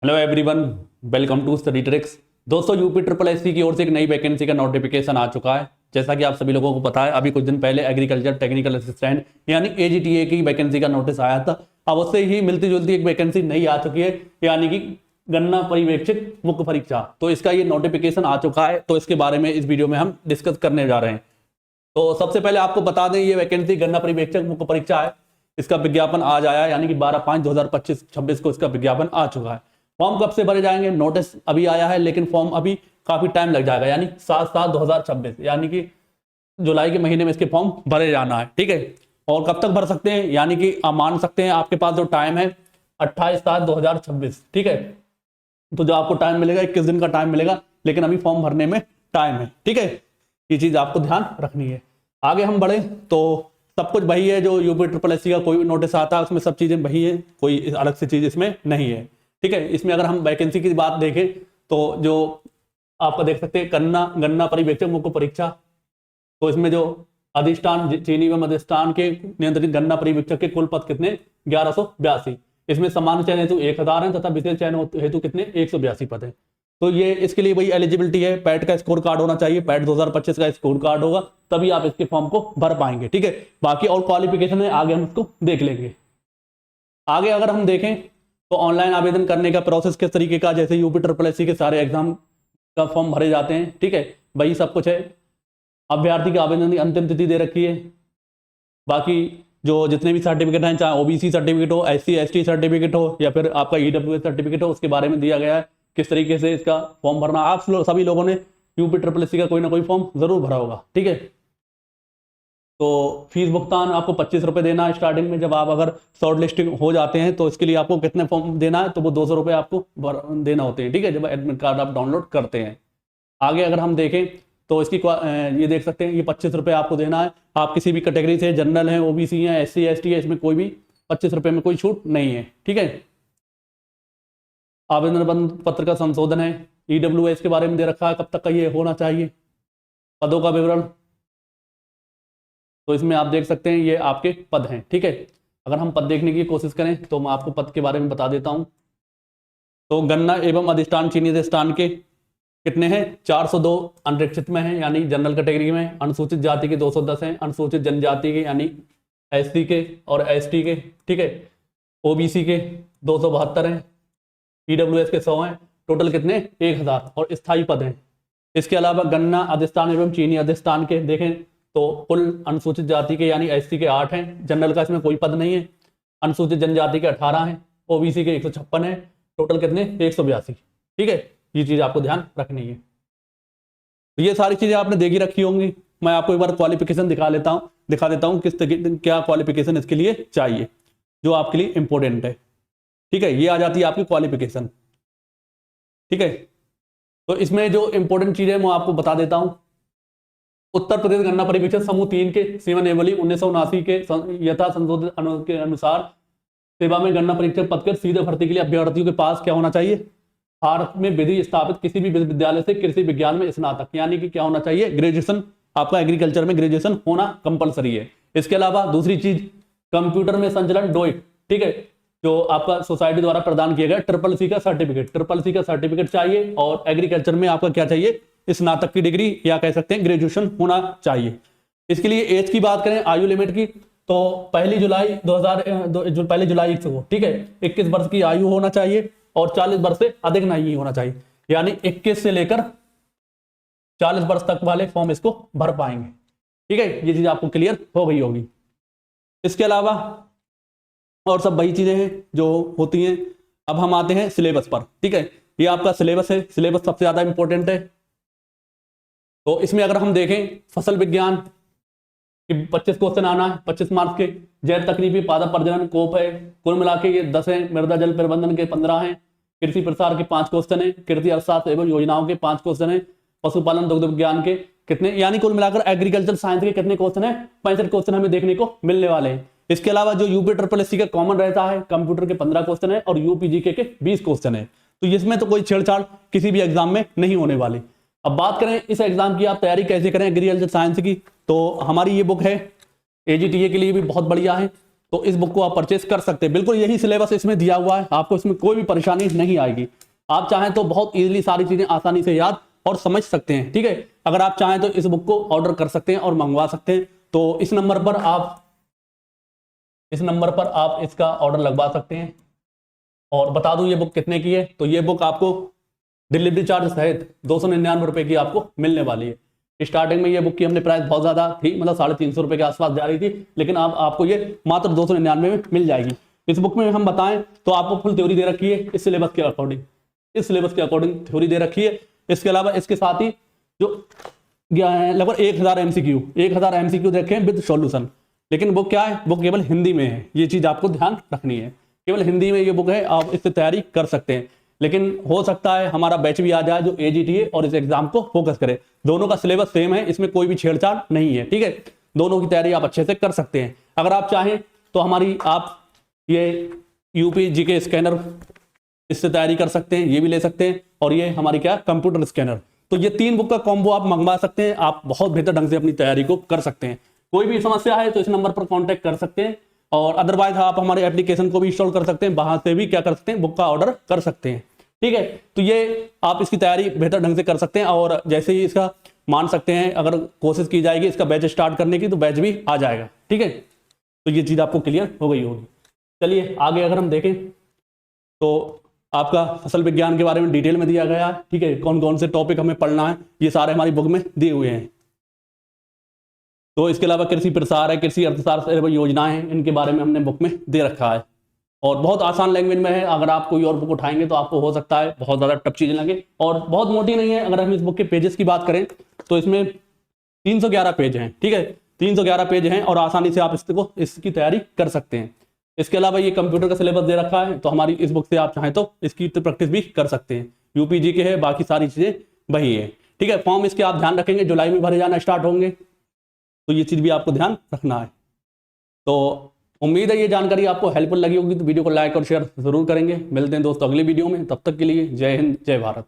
Hello everyone, welcome to study tricks. दोस्तों, UP triple SC की ओर से एक नई वैकेंसी का नोटिफिकेशन आ चुका है। जैसा कि आप सभी लोगों को पता है, अभी कुछ दिन पहले एग्रीकल्चर टेक्निकल असिस्टेंट यानी एजीटीए की वैकेंसी का नोटिस आया था। अब उससे ही मिलती जुलती एक वैकेंसी नई आ चुकी है, यानी कि गन्ना पर्यवेक्षक मुख्य परीक्षा। तो इसका ये नोटिफिकेशन आ चुका है, तो इसके बारे में इस वीडियो में हम डिस्कस करने जा रहे हैं। तो सबसे पहले आपको बता दें, ये वैकेंसी गन्ना पर्यवेक्षक मुख्य परीक्षा है। इसका विज्ञापन आज आया, यानी कि 12/5/2025 को इसका विज्ञापन आ चुका है। फॉर्म कब से भरे जाएंगे? नोटिस अभी आया है, लेकिन फॉर्म अभी काफी टाइम लग जाएगा, यानी 7/7/2026, यानी कि जुलाई के महीने में इसके फॉर्म भरे जाना है। ठीक है, और कब तक भर सकते हैं, यानी कि आप मान सकते हैं आपके पास जो टाइम है 28/7/2026। ठीक है, तो जो आपको टाइम मिलेगा 21 दिन का टाइम मिलेगा, लेकिन अभी फॉर्म भरने में टाइम है। ठीक है, ये चीज आपको ध्यान रखनी है। आगे हम बढ़े तो सब कुछ वही है, जो यूपी ट्रिपल एससी का कोई भी नोटिस आता है उसमें सब चीजें वही है, कोई अलग से चीज इसमें नहीं है। ठीक है, इसमें अगर हम वैकेंसी की बात देखें तो जो आपका देख सकते हैं गन्ना पर्यवेक्षक मुख्य परीक्षा, तो इसमें जो अधिष्ठान चीनी एवं अधिष्ठान के नियंत्रित गन्ना पर्यवेक्षक के कुल पद कितने? 1182। इसमें सामान्य चयन हेतु 1000 है तथा विशेष चयन हेतु कितने? 182 पद है। तो ये इसके लिए वही एलिजिबिलिटी है, पैट का स्कोर कार्ड होना चाहिए, पैट 2025 का स्कोर कार्ड होगा, तभी आप इसके फॉर्म को भर पाएंगे। ठीक है, बाकी और क्वालिफिकेशन है, आगे हम उसको देख लेंगे। आगे अगर हम देखें तो ऑनलाइन आवेदन करने का प्रोसेस किस तरीके का, जैसे यूपी ट्रिपल एससी के सारे एग्जाम का फॉर्म भरे जाते हैं। ठीक है, वही सब कुछ है। अभ्यर्थी की आवेदन की अंतिम तिथि दे रखी है। बाकी जो जितने भी सर्टिफिकेट हैं, चाहे ओबीसी सर्टिफिकेट हो, एससी एसटी सर्टिफिकेट हो, या फिर आपका ईडब्ल्यूएस सर्टिफिकेट हो, उसके बारे में दिया गया है किस तरीके से इसका फॉर्म भरना। आप सभी लोगों ने यूपी ट्रिपल एससी का कोई ना कोई फॉर्म जरूर भरा होगा। ठीक है, तो फीस भुगतान आपको 25 रुपये देना है स्टार्टिंग में। जब आप अगर शॉर्ट लिस्टिंग हो जाते हैं तो इसके लिए आपको कितने फॉर्म देना है, तो वो 200 रुपये आपको देना होते हैं। ठीक है, जब एडमिट कार्ड आप डाउनलोड करते हैं। आगे अगर हम देखें तो इसकी ये देख सकते हैं, ये 25 रुपये आपको देना है। आप किसी भी कैटेगरी से, जनरल हैं, ओबीसी हैं, एससी एसटी है, इसमें कोई भी 25 रुपये में कोई छूट नहीं है। ठीक है, आवेदन पत्र का संशोधन है, ईडब्ल्यूएस के बारे में दे रखा है, कब तक का ये होना चाहिए, पदों का विवरण, तो इसमें आप देख सकते हैं ये आपके पद हैं। ठीक है, अगर हम पद देखने की कोशिश करें तो मैं आपको पद के बारे में बता देता हूं। तो गन्ना एवं अधिष्ठान चीनी अधिष्ठान के कितने हैं? 402 अनरिक्षित में हैं, यानी जनरल कैटेगरी में। अनुसूचित जाति के 210 हैं, अनुसूचित जनजाति के यानी एससी के और एसटी के। ठीक है, ओबीसी के 272 हैं, ईडब्ल्यूएस के 100 हैं। टोटल कितने? 1000, और स्थायी पद हैं। इसके अलावा गन्ना अधिष्ठान एवं चीनी अधिष्ठान के देखें तो कुल अनुसूचित जाति के यानी एससी के 8 हैं, जनरल का इसमें कोई पद नहीं है। अनुसूचित जनजाति के 18 हैं, ओबीसी के 156 हैं। टोटल कितने? 182। ठीक है, ये चीज आपको ध्यान रखनी है। तो ये सारी चीजें आपने देखी रखी होंगी। मैं आपको एक बार क्वालिफिकेशन दिखा देता हूँ क्या क्वालिफिकेशन इसके लिए चाहिए, जो आपके लिए इंपॉर्टेंट है। ठीक है, ये आ जाती है आपकी क्वालिफिकेशन। ठीक है, तो इसमें जो इंपॉर्टेंट चीज है मैं आपको बता देता हूं। उत्तर प्रदेश गन्ना परिवेक्षक समूह 3 के सेवानिवृत्ति 1979 के यथा संशोधित के अनुसार सेवा में गन्ना परीक्षक पद के सीधे भर्ती के लिए अभ्यर्थियों के पास क्या होना चाहिए? भारत में विधि स्थापित किसी भी विश्वविद्यालय से कृषि विज्ञान में स्नातक, यानी कि क्या होना चाहिए? ग्रेजुएशन। आपका एग्रीकल्चर में ग्रेजुएशन होना कंपलसरी है। इसके अलावा दूसरी चीज, कंप्यूटर में संचालन डोइट। ठीक है, जो आपका सोसाइटी द्वारा प्रदान किया गया ट्रिपल सी का सर्टिफिकेट चाहिए। और एग्रीकल्चर में आपका क्या चाहिए? स्नातक की डिग्री, या कह सकते हैं ग्रेजुएशन होना चाहिए। इसके लिए एज की बात करें, आयु लिमिट की, तो 1 जुलाई 2000 से, ठीक है, 21 वर्ष की आयु होना चाहिए और 40 वर्ष से अधिक नहीं होना चाहिए, यानी 21 से लेकर 40 वर्ष तक वाले फॉर्म इसको भर पाएंगे। ठीक है, ये चीज आपको क्लियर हो गई होगी। इसके अलावा और सब वही चीजें हैं जो होती हैं। अब हम आते हैं सिलेबस पर। ठीक है, ये आपका सिलेबस है, सिलेबस सबसे ज्यादा इंपॉर्टेंट है। तो इसमें अगर हम देखें, फसल विज्ञान 25 क्वेश्चन आना है, 25 मार्क्स के। जैव तकनीकी, पादप प्रजनन, कोप है, कुल मिला के ये 10 है। मृदा जल प्रबंधन के 15 हैं। कृषि प्रसार के 5 क्वेश्चन है। कृषि अर्थशास्त्र एवं योजनाओं के 5 क्वेश्चन है। पशुपालन दुग्ध विज्ञान के कितने, यानी कुल मिलाकर एग्रीकल्चर साइंस के कितने क्वेश्चन है? 65 क्वेश्चन हमें देखने को मिलने वाले हैं। इसके अलावा जो यूपी ट्रिपल एससी का कॉमन रहता है, कंप्यूटर के 15 क्वेश्चन है और यूपीजीके के 20 क्वेश्चन है। तो इसमें तो कोई छेड़छाड़ किसी भी एग्जाम में नहीं होने वाली। अब बात करें इस एग्जाम की आप तैयारी कैसे करें एग्रीकल्चर साइंस की, तो हमारी ये बुक है, एजीटीए के लिए भी बहुत बढ़िया है। तो इस बुक को आप परचेस कर सकते हैं। बिल्कुल यही सिलेबस इसमें दिया हुआ है, आपको इसमें कोई भी परेशानी नहीं आएगी। आप चाहें तो बहुत इजीली सारी चीजें आसानी से याद और समझ सकते हैं। ठीक है, अगर आप चाहें तो इस बुक को ऑर्डर कर सकते हैं और मंगवा सकते हैं। तो इस नंबर पर आप इसका ऑर्डर लगवा सकते हैं। और बता दूं ये बुक कितने की है, तो ये बुक आपको डिलीवरी चार्ज सहित 299 रुपए की आपको मिलने वाली है। स्टार्टिंग में ये बुक की हमने प्राइस बहुत ज्यादा थी, मतलब 350 रुपए के आसपास जा रही थी, लेकिन अब आपको ये मात्र 299 में मिल जाएगी। इस बुक में हम बताएं तो आपको फुल थ्योरी दे रखी है इस सिलेबस के अकॉर्डिंग थ्योरी दे रखी है। इसके अलावा इसके साथ ही जो लगभग 1000 MCQ देखे हैं विद सॉल्यूशन। लेकिन वो क्या है, वो केवल हिंदी में है, ये चीज आपको ध्यान रखनी है। केवल हिंदी में ये बुक है, आप इससे तैयारी कर सकते हैं। लेकिन हो सकता है हमारा बैच भी आ जाए जो AGTA और इस एग्जाम को फोकस करे। दोनों का सिलेबस सेम है, इसमें कोई भी छेड़छाड़ नहीं है। ठीक है, दोनों की तैयारी आप अच्छे से कर सकते हैं। अगर आप चाहें तो आप ये UP GK स्कैनर इससे तैयारी कर सकते हैं, ये भी ले सकते हैं। और ये हमारी क्या कंप्यूटर स्कैनर, तो ये 3 बुक का कॉम्बो आप मंगवा सकते हैं। आप बहुत बेहतर ढंग से अपनी तैयारी को कर सकते हैं। कोई भी समस्या है तो इस नंबर पर कांटेक्ट कर सकते हैं। और अदरवाइज आप हमारे एप्लीकेशन को भी इंस्टॉल कर सकते हैं, वहां से भी क्या कर सकते हैं, बुक का ऑर्डर कर सकते हैं। ठीक है, तो ये आप इसकी तैयारी बेहतर ढंग से कर सकते हैं। और जैसे ही इसका मान सकते हैं, अगर कोशिश की जाएगी इसका बैच स्टार्ट करने की, तो बैच भी आ जाएगा। ठीक है, तो ये चीज आपको क्लियर हो गई होगी। चलिए आगे अगर हम देखें तो आपका फसल विज्ञान के बारे में डिटेल में दिया गया है। ठीक है, कौन कौन से टॉपिक हमें पढ़ना है, ये सारे हमारी बुक में दिए हुए हैं। तो इसके अलावा कृषि प्रसार है, कृषि अर्थशास्त्र योजनाएं हैं, इनके बारे में हमने बुक में दे रखा है। और बहुत आसान लैंग्वेज में है। अगर आप कोई और बुक उठाएंगे तो आपको हो सकता है बहुत ज़्यादा टफ चीज़ें लगे, और बहुत मोटी नहीं है। अगर हम इस बुक के पेजेस की बात करें तो इसमें 311 पेज हैं। ठीक है, 311 पेज हैं और आसानी से आप इसकी तैयारी कर सकते हैं। इसके अलावा ये कंप्यूटर का सिलेबस दे रखा है, तो हमारी इस बुक से आप चाहें तो इसकी प्रैक्टिस भी कर सकते हैं। UP GK है, बाकी सारी चीज़ें वही है। ठीक है, फॉर्म इसके आप ध्यान रखेंगे, जुलाई में भरे जाना स्टार्ट होंगे, तो ये चीज़ भी आपको ध्यान रखना है। तो उम्मीद है ये जानकारी आपको हेल्पफुल लगी होगी, तो वीडियो को लाइक और शेयर जरूर करेंगे। मिलते हैं दोस्तों अगली वीडियो में, तब तक के लिए जय हिंद जय भारत।